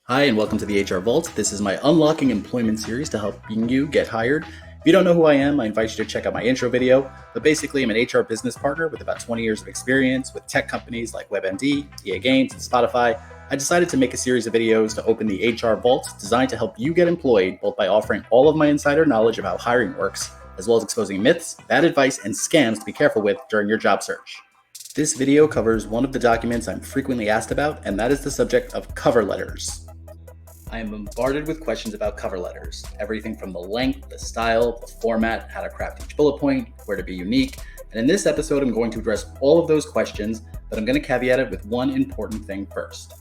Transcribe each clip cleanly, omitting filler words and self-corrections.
Hi, and welcome to the HR Vault. This is my Unlocking Employment series to help you get hired. If you don't know who I am, I invite you to check out my intro video. But basically, I'm an HR business partner with about 20 years of experience with tech companies like WebMD, EA Games, and Spotify. I decided to make a series of videos to open the HR Vault designed to help you get employed, both by offering all of my insider knowledge of how hiring works, as well as exposing myths, bad advice, and scams to be careful with during your job search. This video covers one of the documents I'm frequently asked about, and that is the subject of cover letters. I am bombarded with questions about cover letters, everything from the length, the style, the format, how to craft each bullet point, where to be unique. And in this episode, I'm going to address all of those questions, but I'm going to caveat it with one important thing first.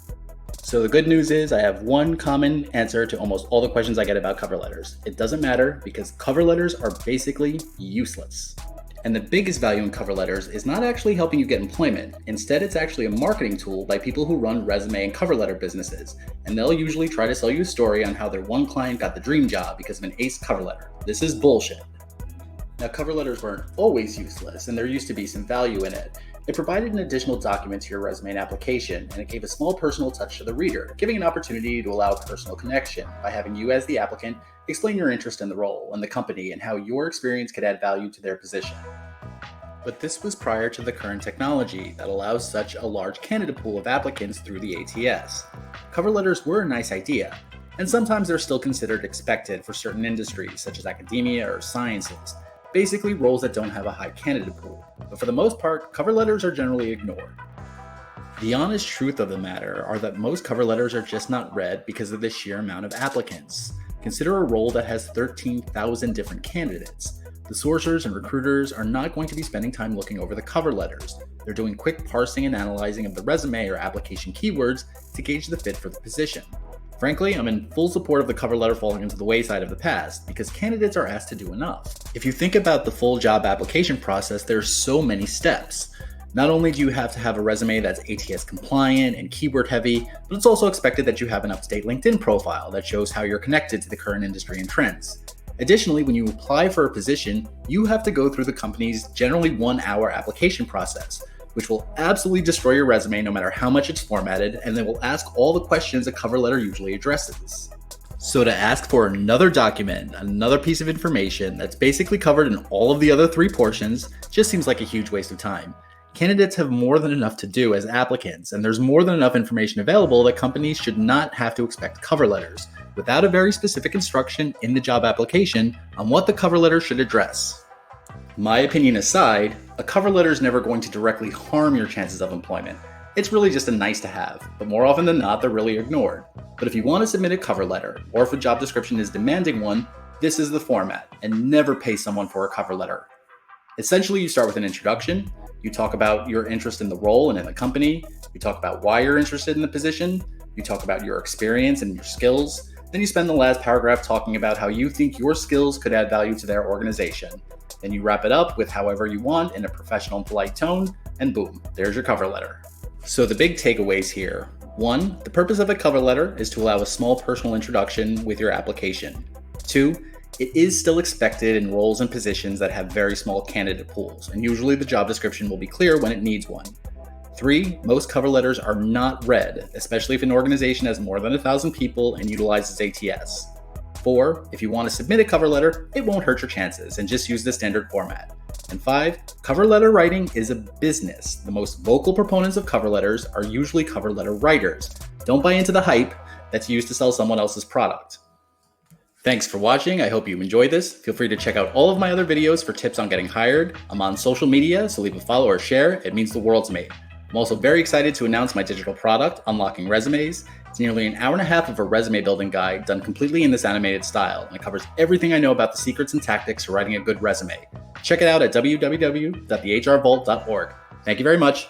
So the good news is I have one common answer to almost all the questions I get about cover letters. It doesn't matter because cover letters are basically useless. And the biggest value in cover letters is not actually helping you get employment. Instead, it's actually a marketing tool by people who run resume and cover letter businesses. And they'll usually try to sell you a story on how their one client got the dream job because of an ace cover letter. This is bullshit. Now, cover letters weren't always useless, and there used to be some value in it. It provided an additional document to your resume and application, and it gave a small personal touch to the reader, giving an opportunity to allow a personal connection by having you as the applicant explain your interest in the role and the company and how your experience could add value to their position. But this was prior to the current technology that allows such a large candidate pool of applicants through the ATS. Cover letters were a nice idea, and sometimes they're still considered expected for certain industries such as academia or sciences, basically roles that don't have a high candidate pool. But for the most part, cover letters are generally ignored. The honest truth of the matter are that most cover letters are just not read because of the sheer amount of applicants. Consider a role that has 13,000 different candidates. The sourcers and recruiters are not going to be spending time looking over the cover letters. They're doing quick parsing and analyzing of the resume or application keywords to gauge the fit for the position. Frankly, I'm in full support of the cover letter falling into the wayside of the past because candidates are asked to do enough. If you think about the full job application process, there are so many steps. Not only do you have to have a resume that's ATS compliant and keyword heavy, but it's also expected that you have an up-to-date LinkedIn profile that shows how you're connected to the current industry and trends. Additionally, when you apply for a position, you have to go through the company's generally 1-hour application process, which will absolutely destroy your resume no matter how much it's formatted, and they will ask all the questions a cover letter usually addresses. So to ask for another document, another piece of information that's basically covered in all of the other 3 portions, just seems like a huge waste of time. Candidates have more than enough to do as applicants, and there's more than enough information available that companies should not have to expect cover letters, without a very specific instruction in the job application on what the cover letter should address. My opinion aside, a cover letter is never going to directly harm your chances of employment. It's really just a nice to have, but more often than not, they're really ignored. But if you want to submit a cover letter, or if a job description is demanding one, this is the format, and never pay someone for a cover letter. Essentially, you start with an introduction, you talk about your interest in the role and in the company, you talk about why you're interested in the position, you talk about your experience and your skills, then you spend the last paragraph talking about how you think your skills could add value to their organization. Then you wrap it up with however you want in a professional and polite tone, and boom, there's your cover letter. So the big takeaways here. 1, the purpose of a cover letter is to allow a small personal introduction with your application. 2, it is still expected in roles and positions that have very small candidate pools, and usually the job description will be clear when it needs one. 3, most cover letters are not read, especially if an organization has more than 1,000 people and utilizes ATS. 4, if you want to submit a cover letter, it won't hurt your chances and just use the standard format. And 5, cover letter writing is a business. The most vocal proponents of cover letters are usually cover letter writers. Don't buy into the hype that's used to sell someone else's product. Thanks for watching. I hope you enjoyed this. Feel free to check out all of my other videos for tips on getting hired. I'm on social media, so leave a follow or share. It means the world to me. I'm also very excited to announce my digital product, Unlocking Resumes. It's nearly an hour and a half of a resume building guide done completely in this animated style, and it covers everything I know about the secrets and tactics for writing a good resume. Check it out at www.thehrvault.org. Thank you very much.